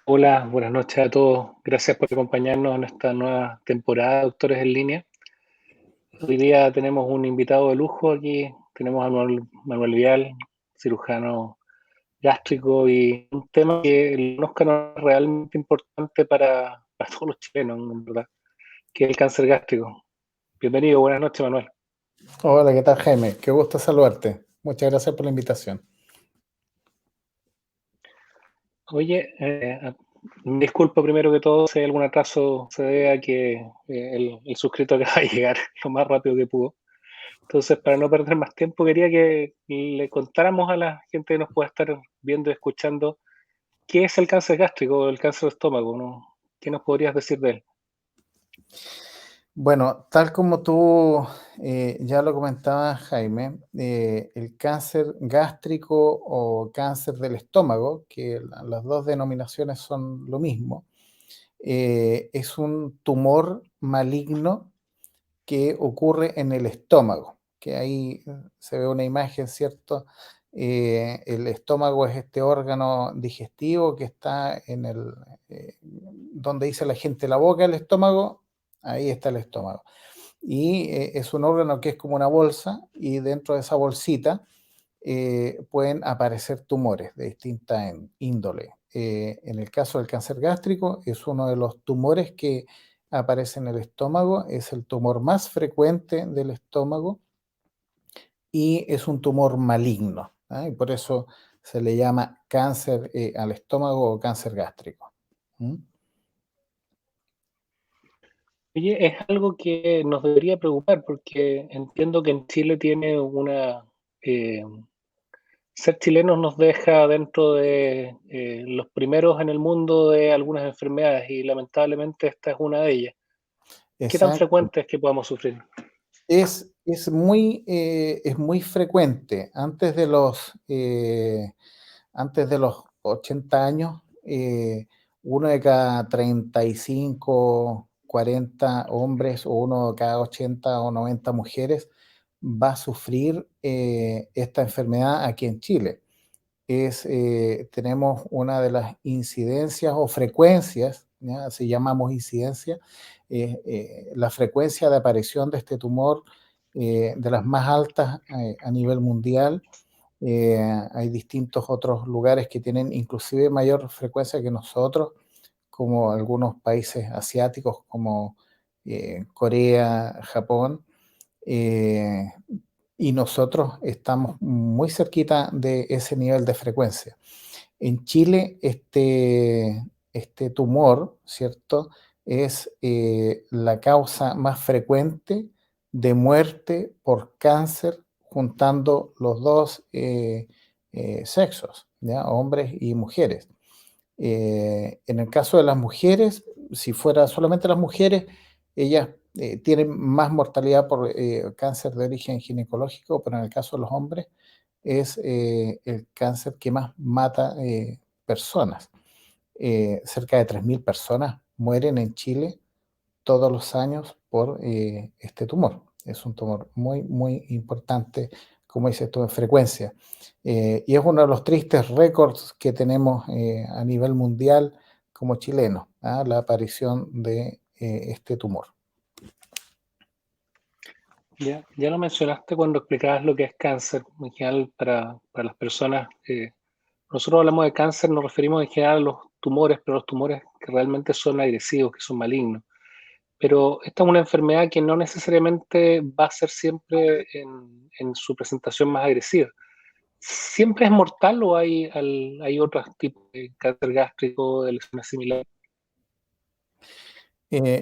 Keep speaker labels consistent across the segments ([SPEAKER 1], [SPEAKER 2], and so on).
[SPEAKER 1] Hola, buenas noches a todos. Gracias por acompañarnos en esta nueva temporada de Doctores en Línea. Hoy día tenemos un invitado de lujo aquí. Tenemos a Manuel Vial, cirujano gástrico, y un tema que el conozcan es realmente importante para todos los chilenos, en verdad, que es el cáncer gástrico. Bienvenido, buenas noches, Manuel.
[SPEAKER 2] Hola, ¿qué tal, Jaime? Qué gusto saludarte. Muchas gracias por la invitación.
[SPEAKER 1] Oye, disculpa primero que todo si hay algún atraso, se debe a que el suscrito acaba de llegar lo más rápido que pudo. Entonces, para no perder más tiempo, quería que le contáramos a la gente que nos pueda estar viendo y escuchando qué es el cáncer gástrico o el cáncer de estómago, ¿no? ¿Qué nos podrías decir de él?
[SPEAKER 2] Bueno, tal como tú ya lo comentabas, Jaime, el cáncer gástrico o cáncer del estómago, que las dos denominaciones son lo mismo, es un tumor maligno que ocurre en el estómago, que ahí se ve una imagen, ¿cierto? El estómago es este órgano digestivo que está donde dice la gente la boca, el estómago, ahí está el estómago. Y es un órgano que es como una bolsa y dentro de esa bolsita pueden aparecer tumores de distinta índole. En el caso del cáncer gástrico, es uno de los tumores que aparece en el estómago, es el tumor más frecuente del estómago y es un tumor maligno, ¿ah? Y por eso se le llama cáncer al estómago o cáncer gástrico. ¿Mm?
[SPEAKER 1] Oye, es algo que nos debería preocupar porque entiendo que en Chile tiene eh, ser chilenos nos deja dentro de los primeros en el mundo de algunas enfermedades y lamentablemente esta es una de ellas. ¿Qué tan
[SPEAKER 2] Exacto.
[SPEAKER 1] frecuente es que podamos sufrir?
[SPEAKER 2] Es muy frecuente. Antes de los 80 años, uno de cada 35, 40 hombres o uno de cada 80 o 90 mujeres va a sufrir esta enfermedad aquí en Chile. Tenemos una de las incidencias o frecuencias, ¿ya? Si llamamos incidencia, la frecuencia de aparición de este tumor de las más altas a nivel mundial. Hay distintos otros lugares que tienen inclusive mayor frecuencia que nosotros, como algunos países asiáticos como Corea, Japón, eh, y nosotros estamos muy cerquita de ese nivel de frecuencia. En Chile, este tumor, ¿cierto? Es la causa más frecuente de muerte por cáncer, juntando los dos sexos, ¿ya? Hombres y mujeres. En el caso de las mujeres, si fuera solamente las mujeres, ellas tienen más mortalidad por cáncer de origen ginecológico, pero en el caso de los hombres es el cáncer que más mata personas. Cerca de 3.000 personas mueren en Chile todos los años por este tumor. Es un tumor muy, muy importante, como dices tú, en frecuencia. Y es uno de los tristes récords que tenemos a nivel mundial como chilenos, ¿ah? La aparición de este tumor.
[SPEAKER 1] Ya lo mencionaste cuando explicabas lo que es cáncer, en general para las personas. Nosotros hablamos de cáncer, nos referimos en general a los tumores, pero los tumores que realmente son agresivos, que son malignos. Pero esta es una enfermedad que no necesariamente va a ser siempre en su presentación más agresiva. ¿Siempre es mortal o hay otros tipos de cáncer gástrico, de lesiones similares?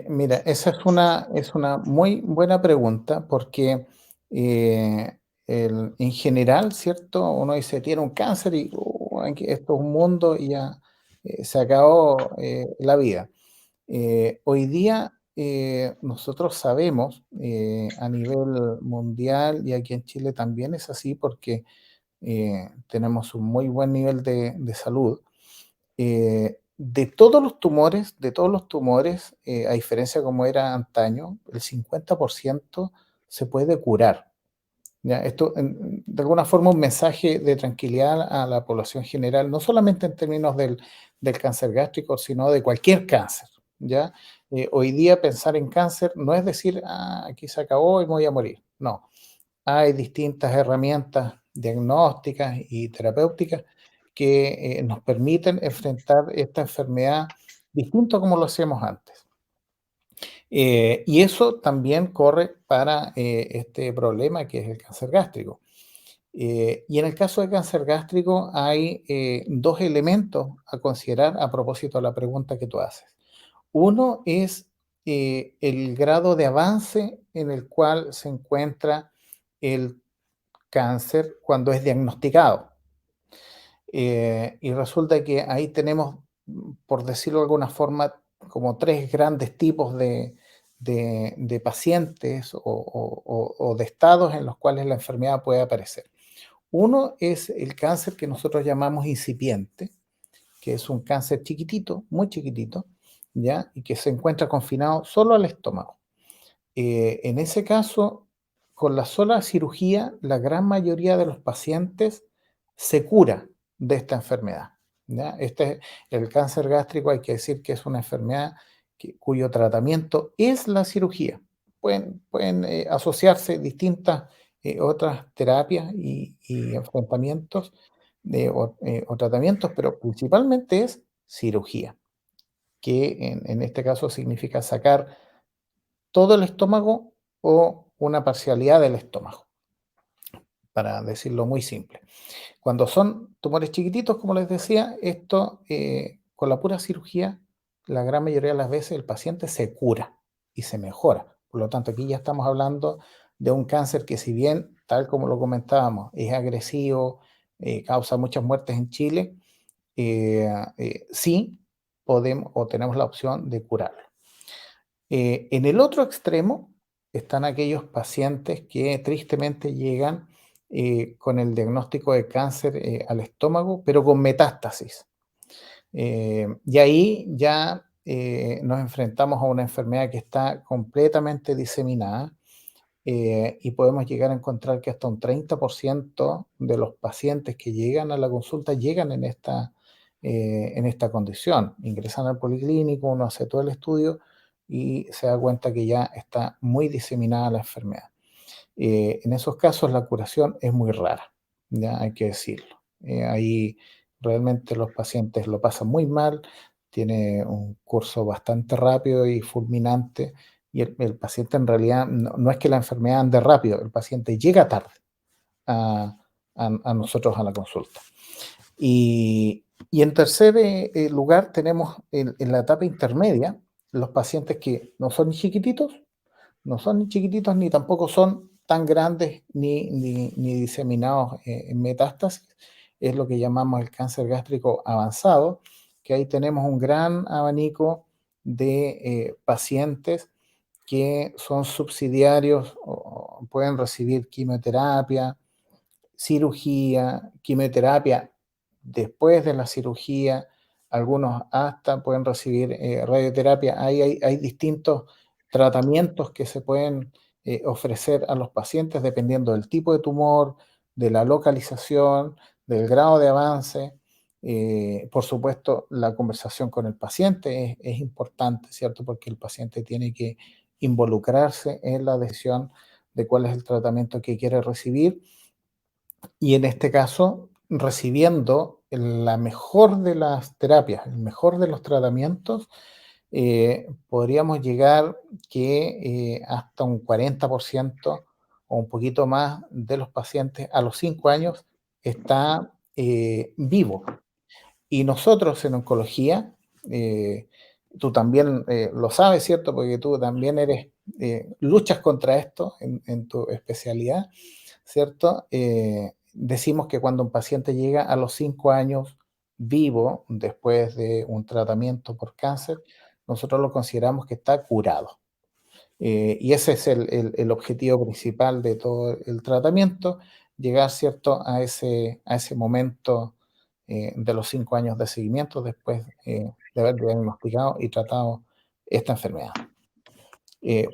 [SPEAKER 2] Mira, esa es una muy buena pregunta porque en general, ¿cierto? Uno dice, tiene un cáncer y aquí esto es un mundo y ya se acabó la vida. Hoy día nosotros sabemos a nivel mundial y aquí en Chile también es así porque tenemos un muy buen nivel de salud. De todos los tumores, a diferencia como era antaño, el 50% se puede curar, ¿Ya? Esto, de alguna forma, un mensaje de tranquilidad a la población general, no solamente en términos del cáncer gástrico, sino de cualquier cáncer, ¿ya? Hoy día pensar en cáncer no es decir, ah, aquí se acabó y me voy a morir. No, hay distintas herramientas diagnósticas y terapéuticas que nos permiten enfrentar esta enfermedad distinto a como lo hacíamos antes. Y eso también corre para este problema que es el cáncer gástrico. Y en el caso de cáncer gástrico hay dos elementos a considerar a propósito de la pregunta que tú haces. Uno es el grado de avance en el cual se encuentra el cáncer cuando es diagnosticado. Y resulta que ahí tenemos, por decirlo de alguna forma, como tres grandes tipos de pacientes o de estados en los cuales la enfermedad puede aparecer. Uno es el cáncer que nosotros llamamos incipiente, que es un cáncer chiquitito, muy chiquitito, ¿ya? Y que se encuentra confinado solo al estómago. En ese caso, con la sola cirugía, la gran mayoría de los pacientes se cura de esta enfermedad, ¿ya? El cáncer gástrico, hay que decir que es una enfermedad cuyo tratamiento es la cirugía. Pueden asociarse distintas otras terapias y enfrentamientos o tratamientos, pero principalmente es cirugía, que en este caso significa sacar todo el estómago o una parcialidad del estómago, para decirlo muy simple. Cuando son tumores chiquititos, como les decía, esto con la pura cirugía, la gran mayoría de las veces el paciente se cura y se mejora. Por lo tanto, aquí ya estamos hablando de un cáncer que, si bien, tal como lo comentábamos, es agresivo, causa muchas muertes en Chile, sí podemos o tenemos la opción de curarlo. En el otro extremo están aquellos pacientes que tristemente llegan con el diagnóstico de cáncer al estómago, pero con metástasis. Y ahí ya nos enfrentamos a una enfermedad que está completamente diseminada y podemos llegar a encontrar que hasta un 30% de los pacientes que llegan a la consulta llegan en esta condición. Ingresan al policlínico, uno hace todo el estudio y se da cuenta que ya está muy diseminada la enfermedad. En esos casos la curación es muy rara, ya hay que decirlo. Ahí realmente los pacientes lo pasan muy mal, tiene un curso bastante rápido y fulminante, y el paciente en realidad no es que la enfermedad ande rápido, el paciente llega tarde a, a nosotros a la consulta. Y en tercer lugar tenemos en la etapa intermedia los pacientes que no son ni chiquititos, no son ni chiquititos ni tampoco son tan grandes ni diseminados en metástasis. Es lo que llamamos el cáncer gástrico avanzado, que ahí tenemos un gran abanico de pacientes que son subsidiarios o pueden recibir quimioterapia, cirugía, quimioterapia después de la cirugía, algunos hasta pueden recibir radioterapia. Hay distintos tratamientos que se pueden ofrecer a los pacientes dependiendo del tipo de tumor, de la localización, del grado de avance. Por supuesto, la conversación con el paciente es importante, ¿cierto? Porque el paciente tiene que involucrarse en la decisión de cuál es el tratamiento que quiere recibir y en este caso recibiendo la mejor de las terapias, el mejor de los tratamientos, podríamos llegar que hasta un 40% o un poquito más de los pacientes a los 5 años está vivo. Y nosotros en oncología, tú también lo sabes, ¿cierto? Porque tú también luchas contra esto en tu especialidad, ¿cierto? Decimos que cuando un paciente llega a los 5 años vivo, después de un tratamiento por cáncer, nosotros lo consideramos que está curado. Y ese es el objetivo principal de todo el tratamiento, llegar, ¿cierto?, a ese momento de los 5 años de seguimiento después de haber diagnosticado y tratado esta enfermedad.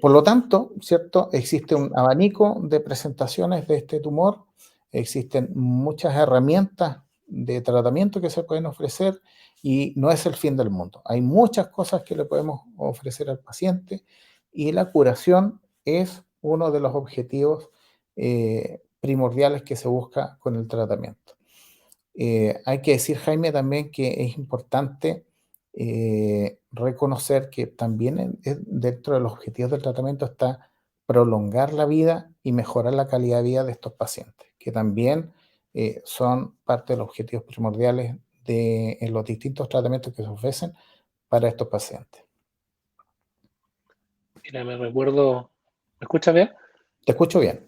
[SPEAKER 2] Por lo tanto, ¿cierto? Existe un abanico de presentaciones de este tumor, existen muchas herramientas de tratamiento que se pueden ofrecer y no es el fin del mundo. Hay muchas cosas que le podemos ofrecer al paciente y la curación es uno de los objetivos primordiales que se busca con el tratamiento. Hay que decir, Jaime, también que es importante reconocer que también dentro de los objetivos del tratamiento está prolongar la vida y mejorar la calidad de vida de estos pacientes, que también son parte de los objetivos primordiales de en los distintos tratamientos que se ofrecen para estos pacientes.
[SPEAKER 1] Mira, me recuerdo, ¿me escuchas bien?
[SPEAKER 2] Te escucho bien.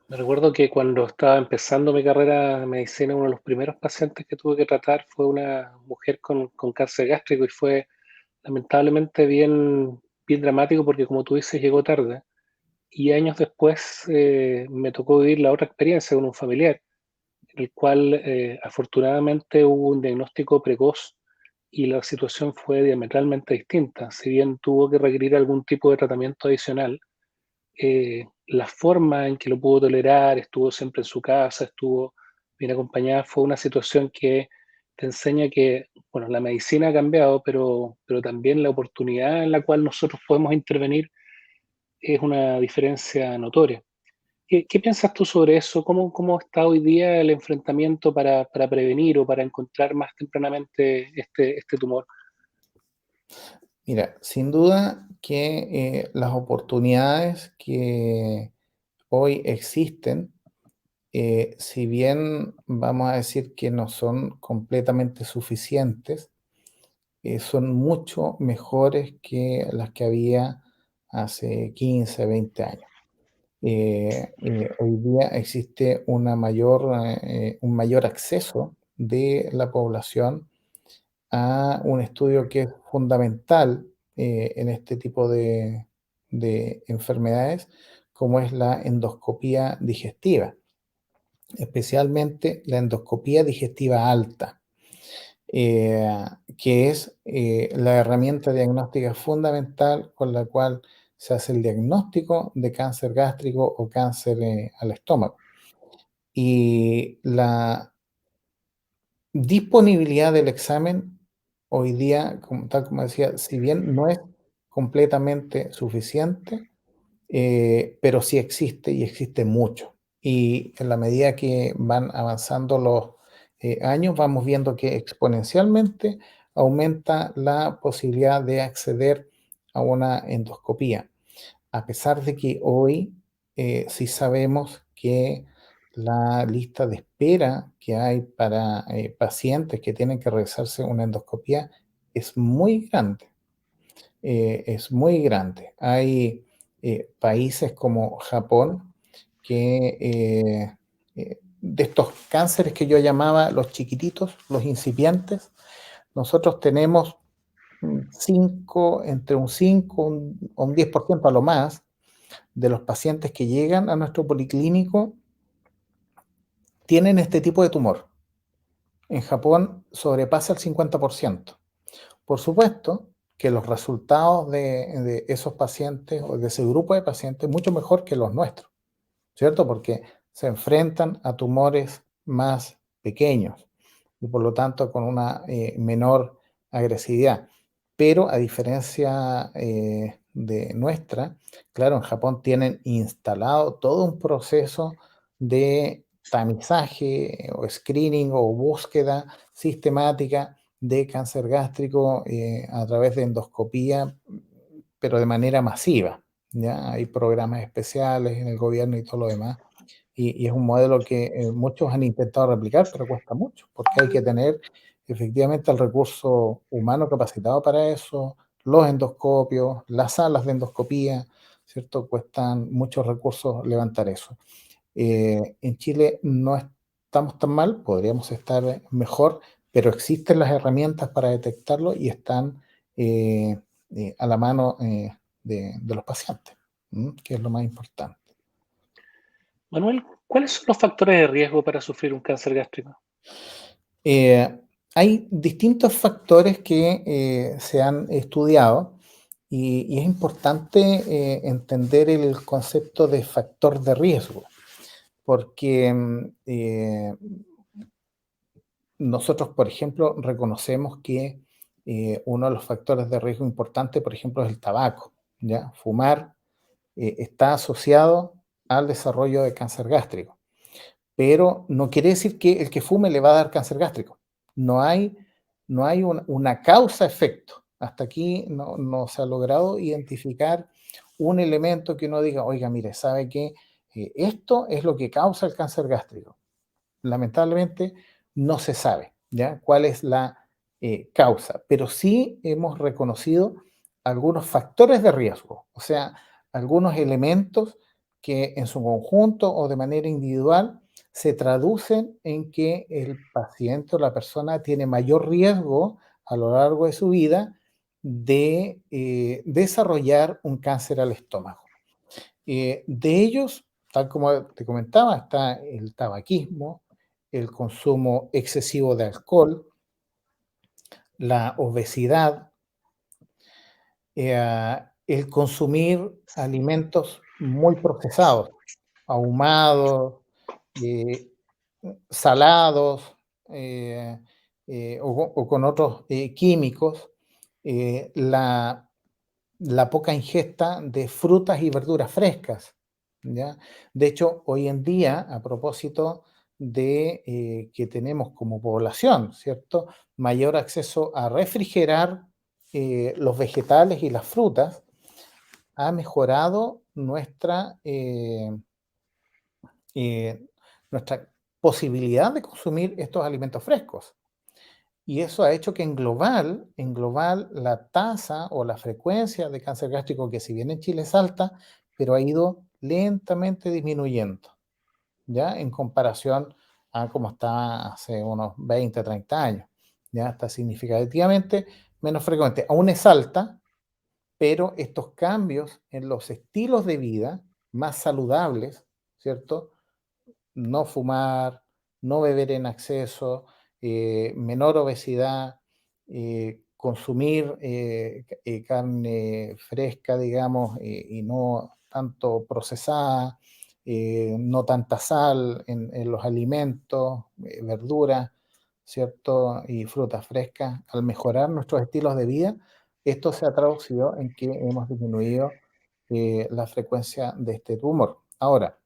[SPEAKER 1] Me recuerdo que cuando estaba empezando mi carrera de medicina, uno de los primeros pacientes que tuve que tratar fue una mujer con cáncer gástrico y fue lamentablemente bien dramático porque, como tú dices, llegó tarde. Y años después me tocó vivir la otra experiencia con un familiar, en el cual afortunadamente hubo un diagnóstico precoz y la situación fue diametralmente distinta. Si bien tuvo que requerir algún tipo de tratamiento adicional, la forma en que lo pudo tolerar, estuvo siempre en su casa, estuvo bien acompañada, fue una situación que te enseña que, bueno, la medicina ha cambiado, pero también la oportunidad en la cual nosotros podemos intervenir es una diferencia notoria. ¿Qué piensas tú sobre eso? ¿Cómo está hoy día el enfrentamiento para prevenir o para encontrar más tempranamente este tumor?
[SPEAKER 2] Mira, sin duda que las oportunidades que hoy existen, si bien vamos a decir que no son completamente suficientes, son mucho mejores que las que había hace 15, 20 años. Hoy día existe un mayor acceso de la población a un estudio que es fundamental en este tipo de enfermedades, como es la endoscopía digestiva, especialmente la endoscopía digestiva alta, eh, que es la herramienta diagnóstica fundamental con la cual se hace el diagnóstico de cáncer gástrico o cáncer al estómago. Y la disponibilidad del examen hoy día, tal como decía, si bien no es completamente suficiente, pero sí existe y existe mucho. Y en la medida que van avanzando los años, vamos viendo que exponencialmente aumenta la posibilidad de acceder a una endoscopía, a pesar de que hoy sí sabemos que la lista de espera que hay para pacientes que tienen que realizarse una endoscopía es muy grande, es muy grande. Hay países como Japón que de estos cánceres que yo llamaba los chiquititos, los incipientes, nosotros tenemos entre un 5 o un 10% a lo más de los pacientes que llegan a nuestro policlínico tienen este tipo de tumor. En Japón sobrepasa el 50%. Por supuesto que los resultados de esos pacientes o de ese grupo de pacientes mucho mejor que los nuestros, ¿cierto? Porque se enfrentan a tumores más pequeños y por lo tanto con una menor agresividad. Pero a diferencia de nuestra, claro, en Japón tienen instalado todo un proceso de tamizaje o screening o búsqueda sistemática de cáncer gástrico a través de endoscopía, pero de manera masiva. ¿Ya? Hay programas especiales en el gobierno y todo lo demás. Y es un modelo que muchos han intentado replicar, pero cuesta mucho, porque hay que tener efectivamente el recurso humano capacitado para eso, los endoscopios, las salas de endoscopía, ¿cierto? Cuestan muchos recursos levantar eso. En Chile no estamos tan mal, podríamos estar mejor, pero existen las herramientas para detectarlo y están a la mano de los pacientes, que es lo más importante.
[SPEAKER 1] Manuel, ¿cuáles son los factores de riesgo para sufrir un cáncer gástrico?
[SPEAKER 2] Eh, Hay distintos factores que se han estudiado Y es importante entender el concepto de factor de riesgo, porque nosotros, por ejemplo, reconocemos que uno de los factores de riesgo importante, por ejemplo, es el tabaco, ¿ya? Fumar está asociado al desarrollo de cáncer gástrico, pero no quiere decir que el que fume le va a dar cáncer gástrico. No hay, no hay una causa-efecto. Hasta aquí no se ha logrado identificar un elemento que uno diga, oiga, mire, ¿sabe qué? Esto es lo que causa el cáncer gástrico. Lamentablemente no se sabe, ¿ya? Cuál es la causa, pero sí hemos reconocido algunos factores de riesgo, o sea, algunos elementos que en su conjunto o de manera individual se traducen en que el paciente o la persona tiene mayor riesgo a lo largo de su vida de desarrollar un cáncer al estómago. De ellos, tal como te comentaba, está el tabaquismo, el consumo excesivo de alcohol, la obesidad, el consumir alimentos muy procesados, ahumados, eh, salados, o con otros químicos, la poca ingesta de frutas y verduras frescas, ¿ya? De hecho, hoy en día, a propósito de que tenemos como población, ¿cierto? Mayor acceso a refrigerar los vegetales y las frutas, ha mejorado eh, nuestra posibilidad de consumir estos alimentos frescos. Y eso ha hecho que en global, la tasa o la frecuencia de cáncer gástrico, que si bien en Chile es alta, pero ha ido lentamente disminuyendo, ¿ya? En comparación a cómo estaba hace unos 20, 30 años, ¿ya? Está significativamente menos frecuente. Aún es alta, pero estos cambios en los estilos de vida más saludables, ¿cierto? No fumar, no beber en exceso, menor obesidad, consumir carne fresca, digamos, y no tanto procesada, no tanta sal en los alimentos, verduras, ¿cierto? Y frutas frescas. Al mejorar nuestros estilos de vida, esto se ha traducido en que hemos disminuido la frecuencia de este tumor. Ahora,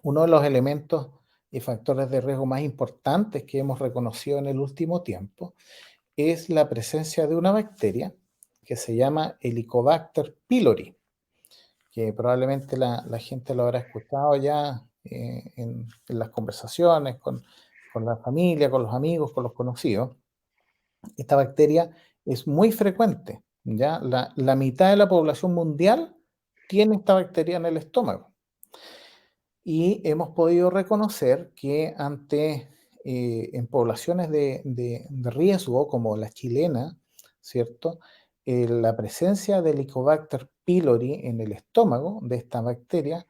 [SPEAKER 2] uno de los elementos y factores de riesgo más importantes que hemos reconocido en el último tiempo es la presencia de una bacteria que se llama Helicobacter pylori, que probablemente la gente lo habrá escuchado ya en las conversaciones con la familia, con los amigos, con los conocidos. Esta bacteria es muy frecuente, ¿ya? La mitad de la población mundial tiene esta bacteria en el estómago. Y hemos podido reconocer que en poblaciones de riesgo, como la chilena, ¿cierto? La presencia del Helicobacter pylori en el estómago de esta bacteria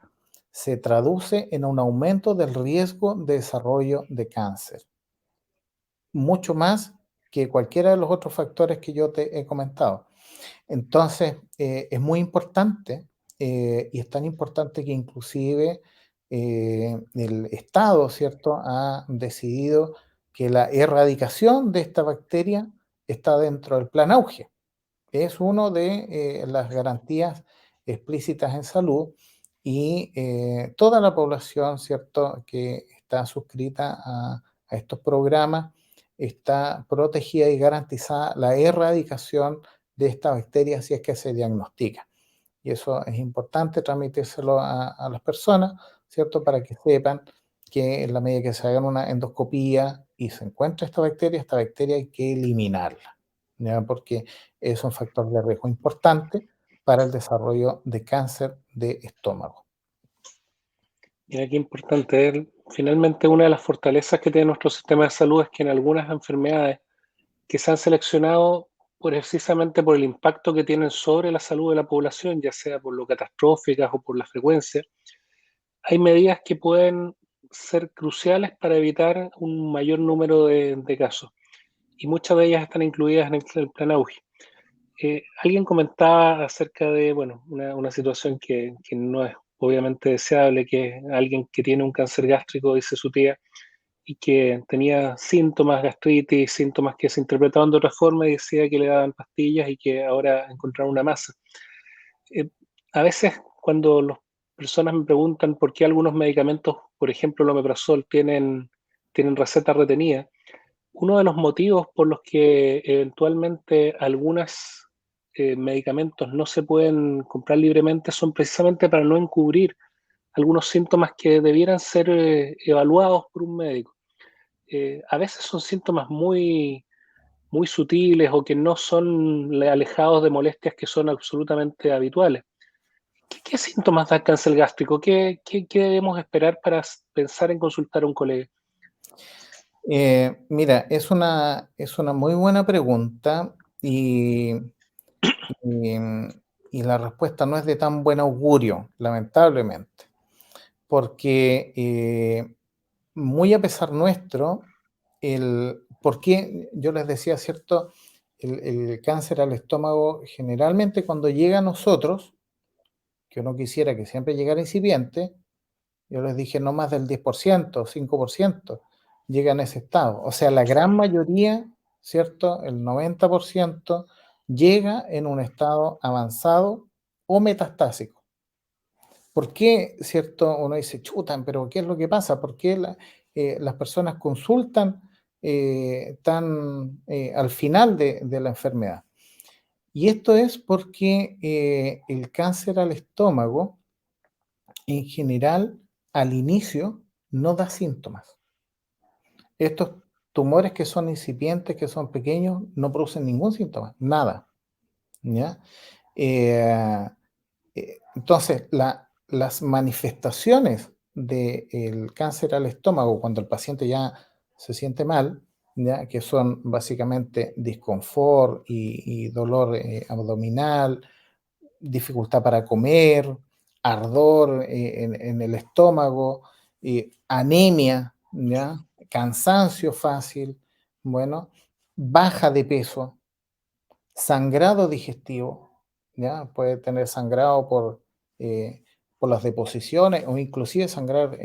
[SPEAKER 2] se traduce en un aumento del riesgo de desarrollo de cáncer, mucho más que cualquiera de los otros factores que yo te he comentado. Entonces, es muy importante, y es tan importante que inclusive el Estado, ¿cierto?, ha decidido que la erradicación de esta bacteria está dentro del plan Auge. Es una de las garantías explícitas en salud y toda la población, ¿cierto?, que está suscrita a estos programas está protegida y garantizada la erradicación de esta bacteria si es que se diagnostica. Y eso es importante transmitírselo a las personas, ¿cierto? Para que sepan que en la medida que se hagan una endoscopía y se encuentra esta bacteria hay que eliminarla, ¿ya? Porque es un factor de riesgo importante para el desarrollo de cáncer de estómago.
[SPEAKER 1] Mira qué importante. Finalmente, una de las fortalezas que tiene nuestro sistema de salud es que en algunas enfermedades que se han seleccionado precisamente por el impacto que tienen sobre la salud de la población, ya sea por lo catastróficas o por la frecuencia, hay medidas que pueden ser cruciales para evitar un mayor número de casos. Y muchas de ellas están incluidas en el plan Auge. Alguien comentaba acerca de, bueno, una situación que no es obviamente deseable, que alguien que tiene un cáncer gástrico, dice su tía, y que tenía síntomas, gastritis, síntomas que se interpretaban de otra forma y decía que le daban pastillas y que ahora encontraron una masa. Eh, a veces cuando las personas me preguntan por qué algunos medicamentos, por ejemplo el omeprazol, tienen receta retenida, uno de los motivos por los que eventualmente algunos medicamentos no se pueden comprar libremente son precisamente para no encubrir algunos síntomas que debieran ser evaluados por un médico. A veces son síntomas muy sutiles o que no son alejados de molestias que son absolutamente habituales. ¿Qué síntomas da el cáncer gástrico? ¿Qué debemos esperar para pensar en consultar a un colega?
[SPEAKER 2] Mira, es una muy buena pregunta y, y la respuesta no es de tan buen augurio, lamentablemente, porque muy a pesar nuestro, ¿por qué yo les decía, cierto? El cáncer al estómago generalmente cuando llega a nosotros, que uno quisiera que siempre llegara incipiente, yo les dije no más del 10%, 5% llega en ese estado. O sea, la gran mayoría, ¿cierto? El 90% llega en un estado avanzado o metastásico. ¿Por qué, cierto? Uno dice, chutan, pero ¿qué es lo que pasa? ¿Por qué las personas consultan al final de la enfermedad? Y esto es porque el cáncer al estómago, en general, al inicio, no da síntomas. Estos tumores que son incipientes, que son pequeños, no producen ningún síntoma, nada, ¿ya? Eh, entonces, las manifestaciones del cáncer al estómago cuando el paciente ya se siente mal, ¿ya? Que son básicamente disconfort y dolor abdominal, dificultad para comer, ardor en el estómago, anemia, ¿ya? Cansancio fácil, bueno, baja de peso, sangrado digestivo, ¿ya? Puede tener sangrado por las deposiciones o inclusive sangrar,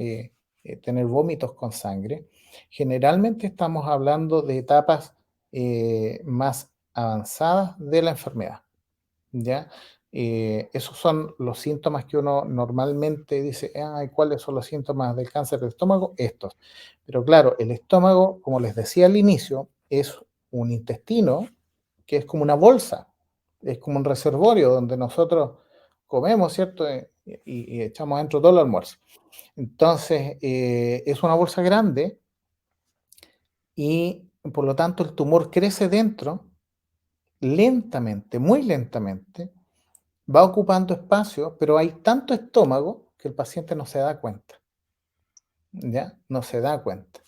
[SPEAKER 2] tener vómitos con sangre. Generalmente estamos hablando de etapas más avanzadas de la enfermedad, ¿ya? Esos son los síntomas que uno normalmente dice, ay, ¿cuáles son los síntomas del cáncer del estómago? Estos. Pero claro, el estómago, como les decía al inicio, es un intestino que es como una bolsa, es como un reservorio donde nosotros comemos, ¿cierto? Y echamos dentro todo el almuerzo. Entonces, es una bolsa grande y por lo tanto el tumor crece dentro lentamente, muy lentamente, va ocupando espacio, pero hay tanto estómago que el paciente no se da cuenta, ¿ya? No se da cuenta.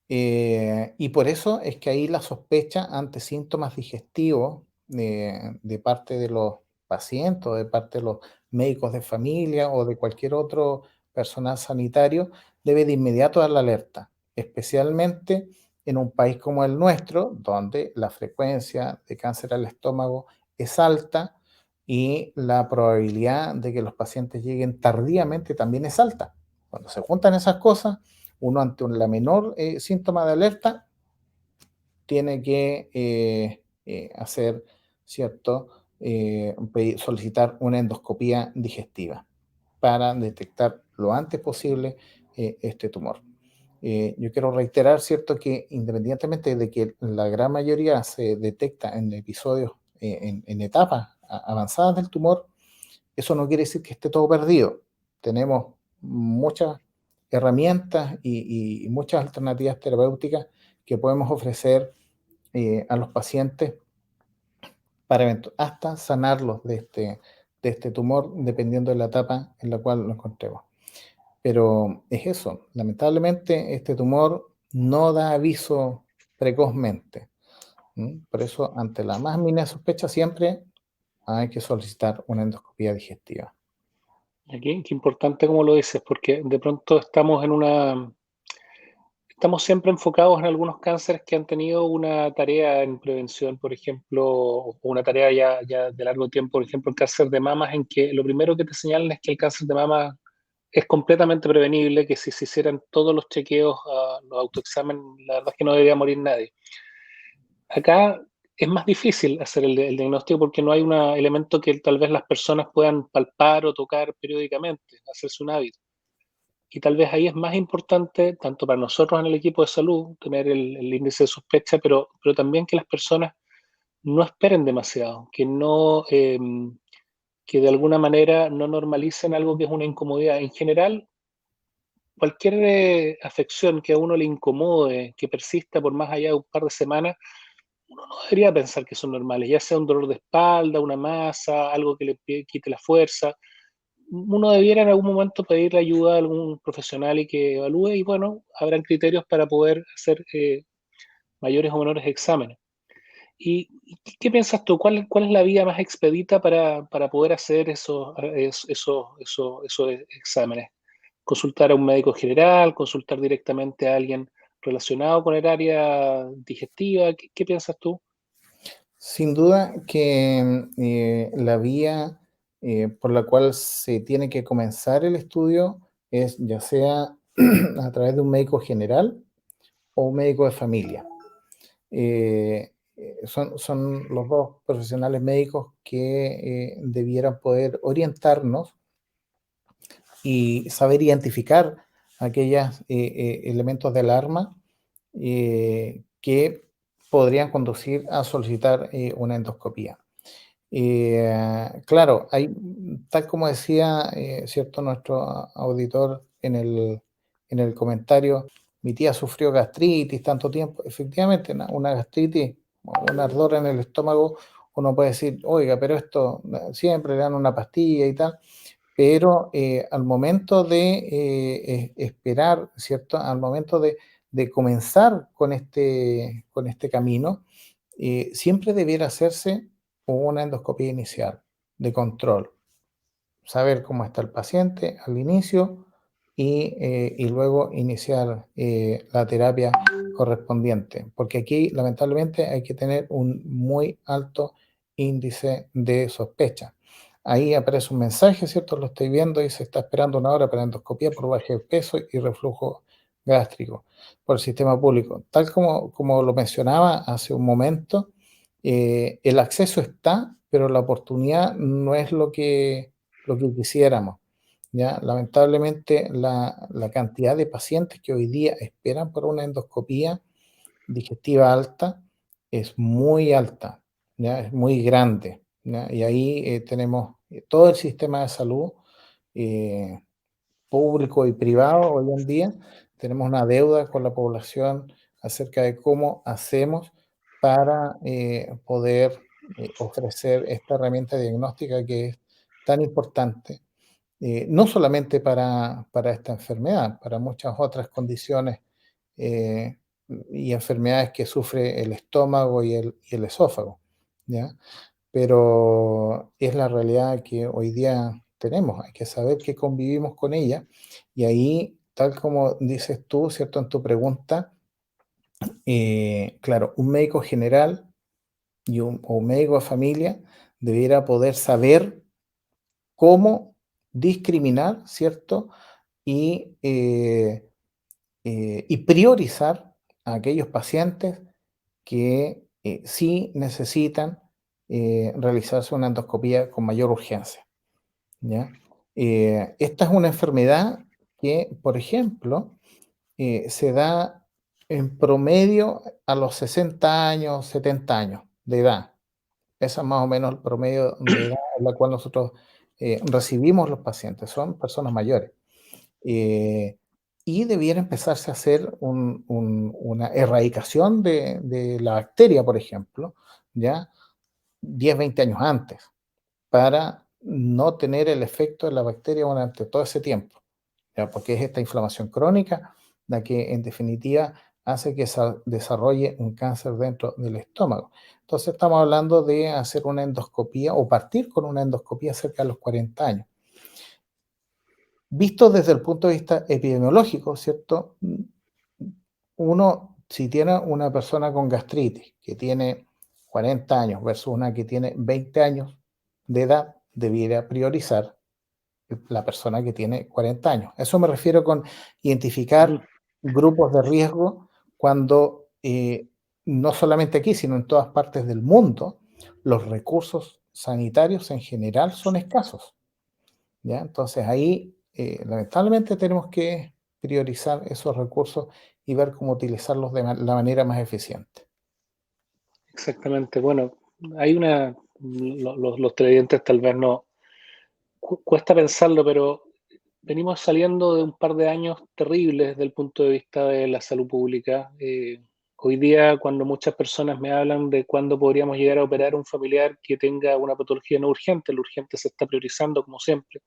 [SPEAKER 2] Y por eso es que ahí la sospecha ante síntomas digestivos de parte de los pacientes, o de parte de los médicos de familia o de cualquier otro personal sanitario, debe de inmediato dar la alerta, especialmente en un país como el nuestro, donde la frecuencia de cáncer al estómago es alta y la probabilidad de que los pacientes lleguen tardíamente también es alta. Cuando se juntan esas cosas, uno ante la menor síntoma de alerta tiene que hacer, ¿cierto? Solicitar una endoscopía digestiva para detectar lo antes posible este tumor. Yo quiero reiterar, ¿cierto?, que independientemente de que la gran mayoría se detecta en episodios, en etapas avanzadas del tumor, eso no quiere decir que esté todo perdido. Tenemos muchas herramientas y muchas alternativas terapéuticas que podemos ofrecer a los pacientes para hasta sanarlos de este tumor, dependiendo de la etapa en la cual lo encontremos. Pero es eso, lamentablemente este tumor no da aviso precozmente. Por eso, ante la más mínima sospecha, siempre hay que solicitar una endoscopía digestiva.
[SPEAKER 1] Aquí, qué importante como lo dices, porque de pronto estamos estamos siempre enfocados en algunos cánceres que han tenido una tarea en prevención, por ejemplo, o una tarea ya de largo tiempo, por ejemplo, el cáncer de mamas, en que lo primero que te señalan es que el cáncer de mama es completamente prevenible, que si se hicieran todos los chequeos, los autoexámenes, la verdad es que no debería morir nadie. Acá es más difícil hacer el diagnóstico porque no hay un elemento que tal vez las personas puedan palpar o tocar periódicamente, hacerse un hábito. Y tal vez ahí es más importante, tanto para nosotros en el equipo de salud, tener el índice de sospecha, pero también que las personas no esperen demasiado, que no, que de alguna manera no normalicen algo que es una incomodidad. En general, cualquier afección que a uno le incomode, que persista por más allá de un par de semanas, uno no debería pensar que son normales, ya sea un dolor de espalda, una masa, algo que le quite la fuerza. Uno debiera en algún momento pedirle ayuda a algún profesional y que evalúe y bueno, habrán criterios para poder hacer mayores o menores exámenes. ¿Y qué piensas tú? ¿Cuál es la vía más expedita para poder hacer esos exámenes? ¿Consultar a un médico general? ¿Consultar directamente a alguien relacionado con el área digestiva? ¿Qué piensas tú?
[SPEAKER 2] Sin duda que la vía por la cual se tiene que comenzar el estudio es ya sea a través de un médico general o un médico de familia. Son los dos profesionales médicos que debieran poder orientarnos y saber identificar aquellos elementos de alarma que podrían conducir a solicitar una endoscopía. Claro, hay, tal como decía, cierto, nuestro auditor en el comentario, mi tía sufrió gastritis tanto tiempo. Efectivamente, una gastritis o un ardor en el estómago, uno puede decir, oiga, pero esto siempre le dan una pastilla y tal, pero al momento de esperar, ¿cierto? Al momento de comenzar con este camino, siempre debiera hacerse una endoscopia inicial de control, saber cómo está el paciente al inicio y luego iniciar la terapia correspondiente, porque aquí lamentablemente hay que tener un muy alto índice de sospecha. Ahí aparece un mensaje, ¿cierto? Lo estoy viendo y se está esperando una hora para endoscopia por baja de peso y reflujo gástrico por el sistema público. Tal como lo mencionaba hace un momento, el acceso está, pero la oportunidad no es lo que quisiéramos. ¿Ya? Lamentablemente, la cantidad de pacientes que hoy día esperan por una endoscopía digestiva alta es muy alta, ¿ya? Es muy grande. ¿Ya? Y ahí tenemos todo el sistema de salud eh, público y privado hoy en día, tenemos una deuda con la población acerca de cómo hacemos para poder ofrecer esta herramienta diagnóstica que es tan importante, no solamente para esta enfermedad, para muchas otras condiciones eh, y enfermedades que sufre el estómago y el esófago, ¿ya? Pero es la realidad que hoy día tenemos, hay que saber que convivimos con ella y ahí, tal como dices tú, ¿cierto? En tu pregunta, claro, un médico general o un médico de familia debiera poder saber cómo discriminar, ¿cierto? Y, y priorizar a aquellos pacientes que sí necesitan realizarse una endoscopía con mayor urgencia, ¿ya? Esta es una enfermedad que, por ejemplo, se da en promedio a los 60 años, 70 años de edad. Ese es más o menos el promedio de edad en la cual nosotros recibimos los pacientes, son personas mayores. Eh, y debiera empezarse a hacer una erradicación de la bacteria, por ejemplo, ya 10 20 años antes, para no tener el efecto de la bacteria durante todo ese tiempo, ¿ya? Porque es esta inflamación crónica la que en definitiva hace que se desarrolle un cáncer dentro del estómago. Entonces estamos hablando de hacer una endoscopía o partir con una endoscopía cerca de los 40 años. Visto desde el punto de vista epidemiológico, ¿cierto? uno, si tiene una persona con gastritis que tiene 40 años versus una que tiene 20 años de edad, debiera priorizar la persona que tiene 40 años. Eso me refiero con
[SPEAKER 1] Ujú.
[SPEAKER 2] identificar grupos de riesgo cuando no solamente aquí, sino en todas partes del mundo, los recursos sanitarios en general son escasos. ¿Ya? Entonces ahí, lamentablemente, tenemos que priorizar esos recursos y ver cómo utilizarlos de la manera más eficiente.
[SPEAKER 1] Exactamente. Bueno, hay los televidentes tal vez no, cuesta pensarlo, pero venimos saliendo de un par de años terribles desde el punto de vista de la salud pública. Hoy día, cuando muchas personas me hablan de cuándo podríamos llegar a operar a un familiar que tenga una patología no urgente, lo urgente se está priorizando como siempre,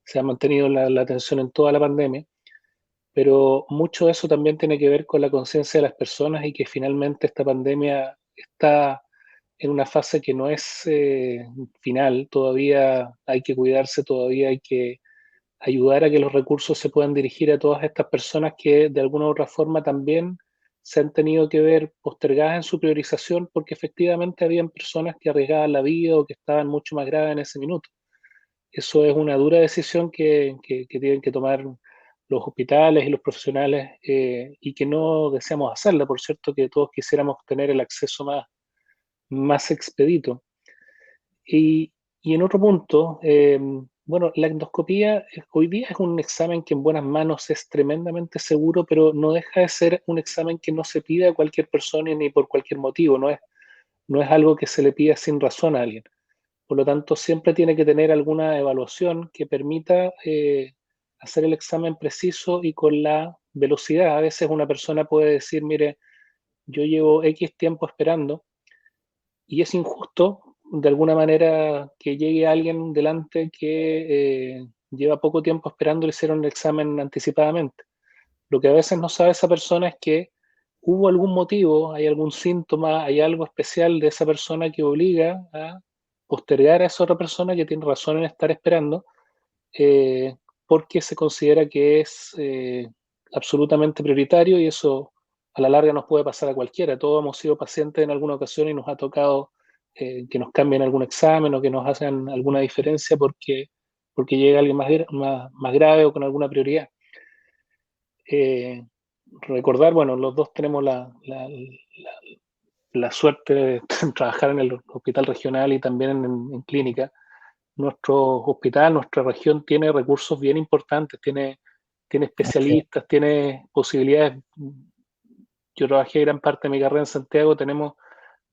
[SPEAKER 1] se ha mantenido la atención en toda la pandemia, pero mucho de eso también tiene que ver con la conciencia de las personas y que finalmente esta pandemia está en una fase que no es final, todavía hay que cuidarse, todavía hay que ayudar a que los recursos se puedan dirigir a todas estas personas que de alguna u otra forma también se han tenido que ver postergadas en su priorización porque efectivamente habían personas que arriesgaban la vida o que estaban mucho más graves en ese minuto. Eso es una dura decisión que tienen que tomar los hospitales y los profesionales y que no deseamos hacerla. Por cierto, que todos quisiéramos tener el acceso más expedito. Y, y en otro punto, bueno, la endoscopía hoy día es un examen que en buenas manos es tremendamente seguro, pero no deja de ser un examen que no se pide a cualquier persona ni por cualquier motivo, no es algo que se le pida sin razón a alguien. Por lo tanto, siempre tiene que tener alguna evaluación que permita hacer el examen preciso y con la velocidad. A veces una persona puede decir, mire, yo llevo X tiempo esperando y es injusto de alguna manera que llegue alguien delante que lleva poco tiempo esperando y le hicieron el examen anticipadamente. Lo que a veces no sabe esa persona es que hubo algún motivo, hay algún síntoma, hay algo especial de esa persona que obliga a postergar a esa otra persona que tiene razón en estar esperando, eh, porque se considera que es absolutamente prioritario y eso a la larga nos puede pasar a cualquiera. Todos hemos sido pacientes en alguna ocasión y nos ha tocado que nos cambien algún examen o que nos hacen alguna diferencia porque llega alguien más grave o con alguna prioridad. Eh, Recordar, bueno, los dos tenemos la suerte de trabajar en el hospital regional y también en clínica. Nuestro hospital, nuestra región tiene recursos bien importantes, tiene
[SPEAKER 2] Así es.
[SPEAKER 1] especialistas, tiene posibilidades. Yo trabajé gran parte de mi carrera en Santiago,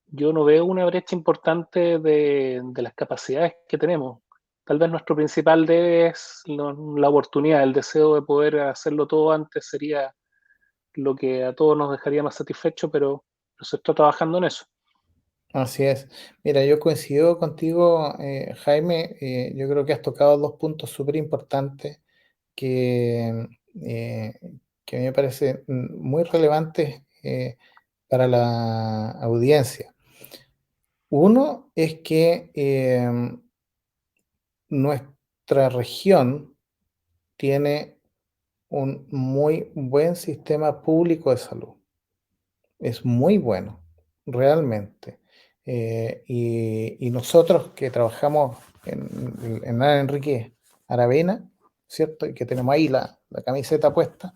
[SPEAKER 1] yo no veo una brecha importante de las capacidades que tenemos. Tal vez nuestro principal debe es la oportunidad, el deseo de poder hacerlo todo antes sería lo que a todos nos dejaría más satisfecho, pero se está trabajando en eso.
[SPEAKER 2] Así es. Mira, yo coincido contigo, Jaime. Yo creo que has tocado dos puntos súper importantes que, eh, que me parecen muy relevantes para la audiencia. Uno es que nuestra región tiene un muy buen sistema público de salud. Es muy bueno, realmente. Y nosotros que trabajamos en Ana Enrique Aravena, ¿cierto? Y que tenemos ahí la camiseta puesta,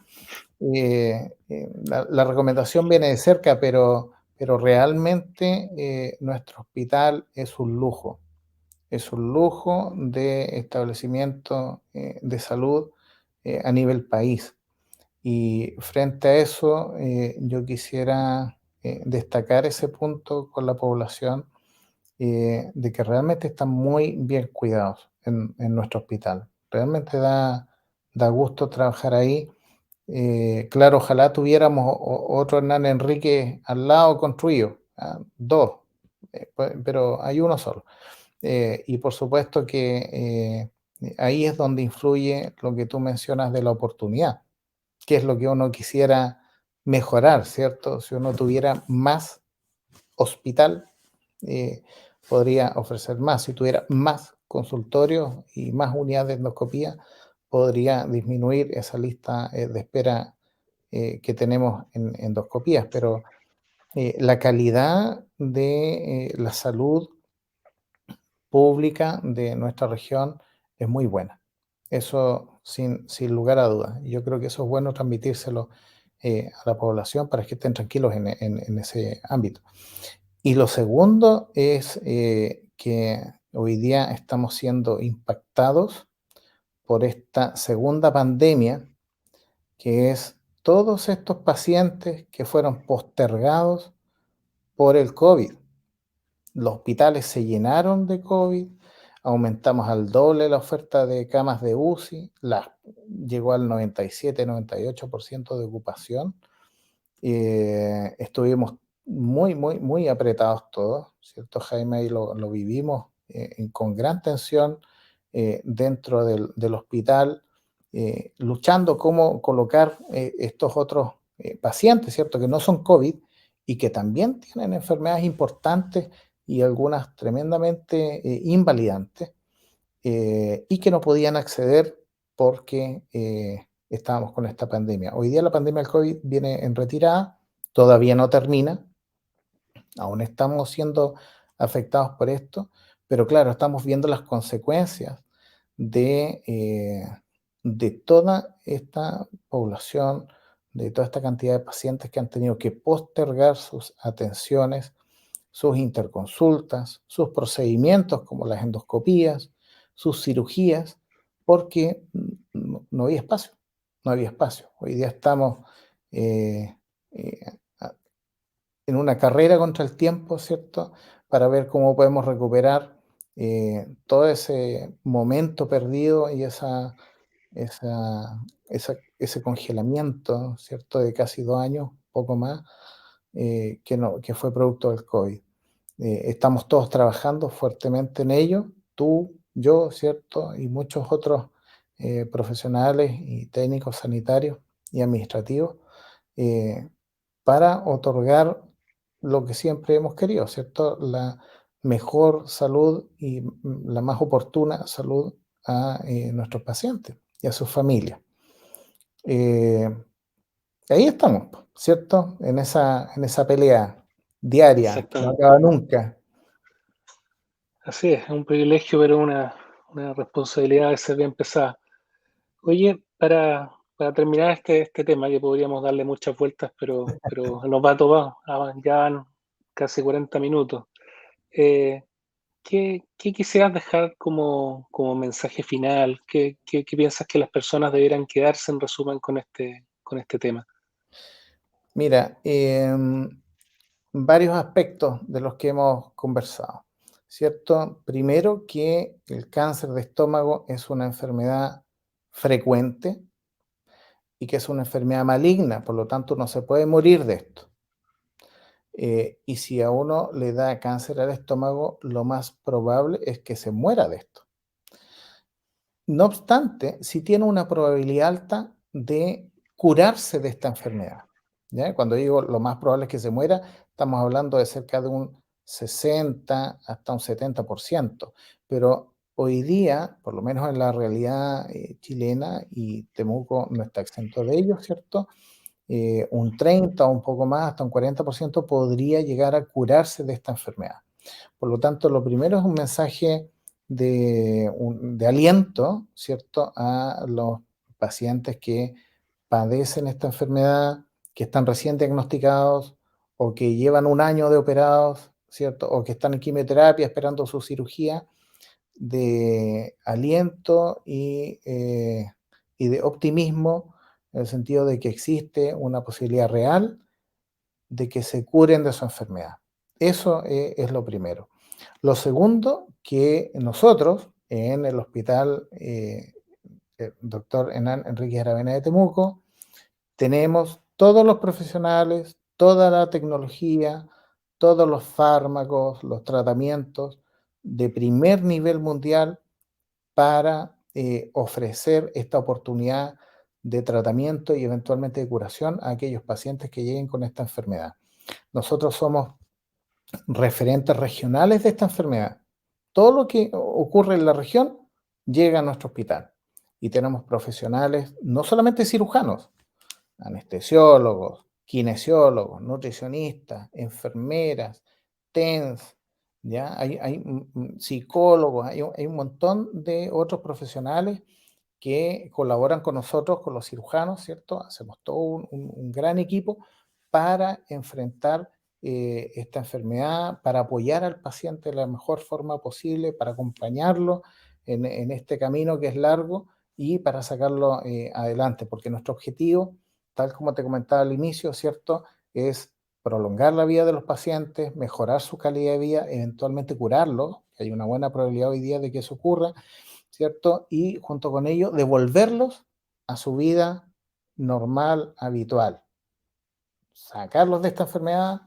[SPEAKER 2] la recomendación viene de cerca, pero realmente nuestro hospital es un lujo de establecimiento de salud a nivel país. Y frente a eso, yo quisiera destacar ese punto con la población de que realmente están muy bien cuidados en nuestro hospital. Realmente da gusto trabajar ahí. Claro, ojalá tuviéramos otro Hernán Enrique al lado construido, dos, pero hay uno solo. Y por supuesto que ahí es donde influye lo que tú mencionas de la oportunidad, que es lo que uno quisiera mejorar, ¿cierto? Si uno tuviera más hospital, eh, podría ofrecer más. Si tuviera más consultorios y más unidades de endoscopía, podría disminuir esa lista de espera que tenemos en endoscopías, pero la calidad de la salud pública de nuestra región es muy buena. Eso sin lugar a dudas. Yo creo que eso es bueno transmitírselo a la población para que estén tranquilos en ese ámbito. Y lo segundo es que hoy día estamos siendo impactados por esta segunda pandemia, que es todos estos pacientes que fueron postergados por el COVID. Los hospitales se llenaron de COVID, aumentamos al doble la oferta de camas de UCI, llegó al 97-98% de ocupación. Estuvimos muy apretados todos, ¿cierto, Jaime? Ahí lo vivimos con gran tensión dentro del hospital, luchando cómo colocar estos otros pacientes, ¿cierto? Que no son COVID y que también tienen enfermedades importantes y algunas tremendamente invalidantes, y que no podían acceder porque estábamos con esta pandemia. Hoy día la pandemia del COVID viene en retirada, todavía no termina, aún estamos siendo afectados por esto, pero claro, estamos viendo las consecuencias de toda esta población, de toda esta cantidad de pacientes que han tenido que postergar sus atenciones, sus interconsultas, sus procedimientos como las endoscopías, sus cirugías, porque no había espacio, no había espacio. Hoy día estamos eh, eh, en una carrera contra el tiempo, ¿cierto? Para ver cómo podemos recuperar todo ese momento perdido y ese congelamiento, ¿cierto? De casi 2 años, poco más, que fue producto del COVID. Estamos todos trabajando fuertemente en ello, tú, yo, ¿cierto? Y muchos otros profesionales y técnicos sanitarios y administrativos eh, para otorgar lo que siempre hemos querido, ¿cierto? La mejor salud y la más oportuna salud a nuestros pacientes y a sus familias. Eh, Ahí estamos, ¿cierto? En esa pelea diaria que no
[SPEAKER 1] Exactamente.
[SPEAKER 2] acaba nunca.
[SPEAKER 1] Así es un privilegio, pero una responsabilidad de ser bien pesada. Oye, para terminar este tema, que podríamos darle muchas vueltas, pero nos va a tomar, ya van casi 40 minutos. Eh, ¿qué quisieras dejar como mensaje final? ¿Qué piensas que las personas debieran quedarse en resumen con este tema?
[SPEAKER 2] Mira, varios aspectos de los que hemos conversado, ¿cierto? Primero, que el cáncer de estómago es una enfermedad frecuente y que es una enfermedad maligna, por lo tanto no se puede morir de esto. Y si a uno le da cáncer al estómago, lo más probable es que se muera de esto. No obstante, sí tiene una probabilidad alta de curarse de esta enfermedad, ¿ya? Cuando digo lo más probable es que se muera, estamos hablando de cerca de un 60 hasta un 70%, pero hoy día, por lo menos en la realidad chilena, y Temuco no está exento de ello, ¿cierto? Un 30 o un poco más, hasta un 40% podría llegar a curarse de esta enfermedad. Por lo tanto, lo primero es un mensaje de aliento, ¿cierto?, a los pacientes que padecen esta enfermedad, que están recién diagnosticados o que llevan un año de operados, ¿cierto?, o que están en quimioterapia esperando su cirugía, de aliento y de optimismo, en el sentido de que existe una posibilidad real de que se curen de su enfermedad. Eso es lo primero. Lo segundo, que nosotros en el hospital doctor Hernán Enríquez Aravena de Temuco tenemos todos los profesionales, toda la tecnología, todos los fármacos, los tratamientos de primer nivel mundial para ofrecer esta oportunidad de tratamiento y eventualmente de curación a aquellos pacientes que lleguen con esta enfermedad. Nosotros somos referentes regionales de esta enfermedad. Todo lo que ocurre en la región llega a nuestro hospital y tenemos profesionales, no solamente cirujanos, anestesiólogos, kinesiólogos, nutricionistas, enfermeras, TENS, ¿ya? Hay psicólogos, hay un montón de otros profesionales que colaboran con nosotros, con los cirujanos, ¿cierto? Hacemos todo un gran equipo para enfrentar esta enfermedad, para apoyar al paciente de la mejor forma posible, para acompañarlo en este camino que es largo y para sacarlo adelante, porque nuestro objetivo, tal como te comentaba al inicio, ¿cierto? Es prolongar la vida de los pacientes, mejorar su calidad de vida, eventualmente curarlo, que hay una buena probabilidad hoy día de que eso ocurra, ¿cierto? Y junto con ello, devolverlos a su vida normal, habitual. Sacarlos de esta enfermedad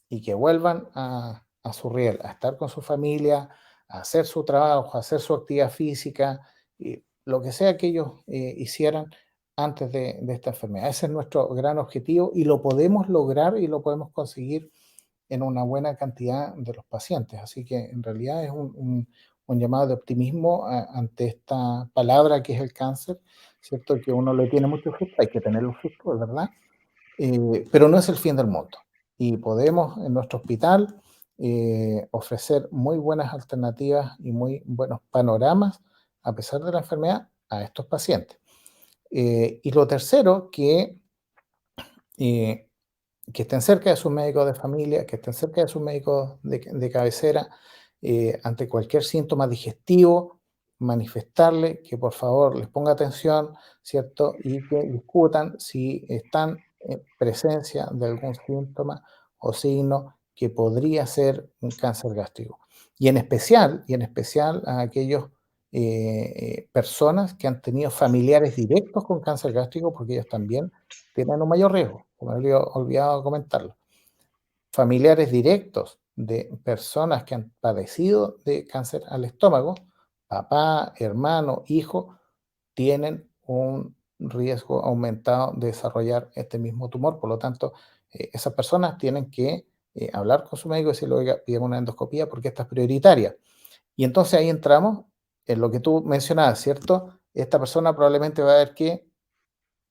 [SPEAKER 2] y que vuelvan a su riel, a estar con su familia, a hacer su trabajo, a hacer su actividad física, y lo que sea que ellos hicieran antes de esta enfermedad. Ese es nuestro gran objetivo y lo podemos lograr y lo podemos conseguir en una buena cantidad de los pacientes. Así que en realidad es un llamado de optimismo ante esta palabra que es el cáncer, ¿cierto? Que uno le tiene mucho susto, hay que tenerlo susto, es verdad, pero no es el fin del mundo. Y podemos en nuestro hospital ofrecer muy buenas alternativas y muy buenos panoramas, a pesar de la enfermedad, a estos pacientes. Y lo tercero, eh, que estén cerca de sus médicos de familia, que estén cerca de sus médicos de cabecera, ante cualquier síntoma digestivo, manifestarle que por favor les ponga atención, ¿cierto? Y que discutan si están en presencia de algún síntoma o signo que podría ser un cáncer gástrico. Y en especial a aquellos personas que han tenido familiares directos con cáncer gástrico, porque ellos también tienen un mayor riesgo, como me había olvidado comentarlo. Familiares directos de personas que han padecido de cáncer al estómago, papá, hermano, hijo, tienen un riesgo aumentado de desarrollar este mismo tumor. Por lo tanto, esas personas tienen que hablar con su médico y decirle, oiga, piden una endoscopía porque esta es prioritaria. Y entonces ahí entramos en lo que tú mencionabas, ¿cierto? Esta persona probablemente va a haber que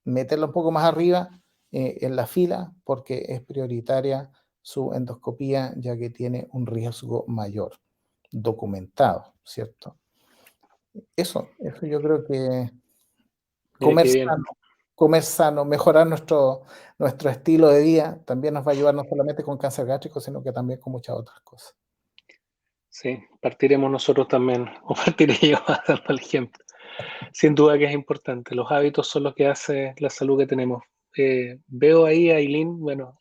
[SPEAKER 2] meterla un poco más arriba en la fila porque es prioritaria su endoscopía ya que tiene un riesgo mayor, documentado, ¿cierto? Eso yo creo que
[SPEAKER 1] Mira
[SPEAKER 2] comer
[SPEAKER 1] qué bien.
[SPEAKER 2] sano, comer sano, mejorar nuestro estilo de vida también nos va a ayudar no solamente con cáncer gástrico, sino que también con muchas otras cosas.
[SPEAKER 1] Sí, partiremos nosotros también, o partiré yo dando el ejemplo. Sin duda que es importante. Los hábitos son lo que hace la salud que tenemos. Veo ahí a Aileen, bueno,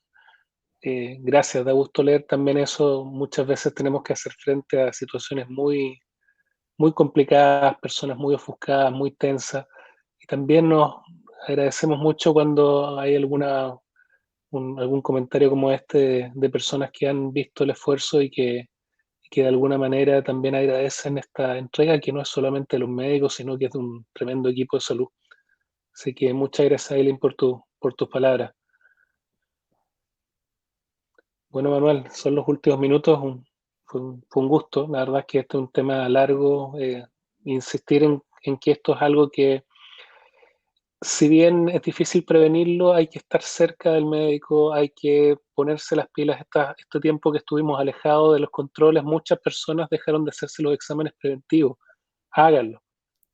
[SPEAKER 1] gracias, da gusto leer también eso. Muchas veces tenemos que hacer frente a situaciones muy complicadas, personas muy ofuscadas, muy tensas. Y también nos agradecemos mucho cuando hay algún comentario como este de personas que han visto el esfuerzo y que de alguna manera también agradecen esta entrega, que no es solamente de los médicos, sino que es de un tremendo equipo de salud. Así que muchas gracias, Aileen, por tus palabras. Bueno, Manuel, son los últimos minutos. Fue un gusto. La verdad es que este es un tema largo. Insistir en que esto es algo que, si bien es difícil prevenirlo, hay que estar cerca del médico, hay que ponerse las pilas. Este tiempo que estuvimos alejados de los controles, muchas personas dejaron de hacerse los exámenes preventivos. Háganlo.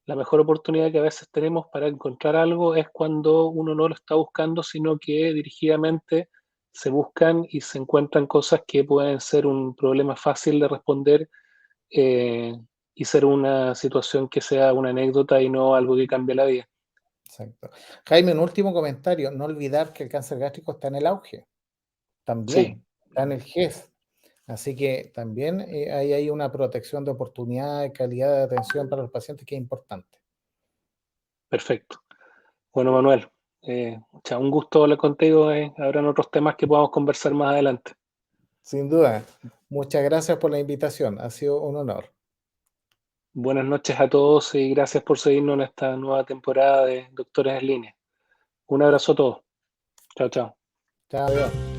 [SPEAKER 1] La mejor oportunidad que a veces tenemos para encontrar algo es cuando uno no lo está buscando, sino que dirigidamente se buscan y se encuentran cosas que pueden ser un problema fácil de responder, eh, y ser una situación que sea una anécdota y no algo que cambie la vida.
[SPEAKER 2] Exacto. Jaime, un último comentario. No olvidar que el cáncer gástrico está en el auge,
[SPEAKER 1] Sí,
[SPEAKER 2] también, está en el GES. Así que también ahí hay una protección de oportunidad, de calidad de atención para los pacientes que es importante.
[SPEAKER 1] perfecto. Bueno, Manuel, un gusto hablar contigo. Habrán otros temas que podamos conversar más adelante.
[SPEAKER 2] Sin duda. Muchas gracias por la invitación. Ha sido un honor.
[SPEAKER 1] Buenas noches a todos y gracias por seguirnos en esta nueva temporada de Doctores en Línea. Un abrazo a todos. Chao, chao.
[SPEAKER 2] Chao, adiós.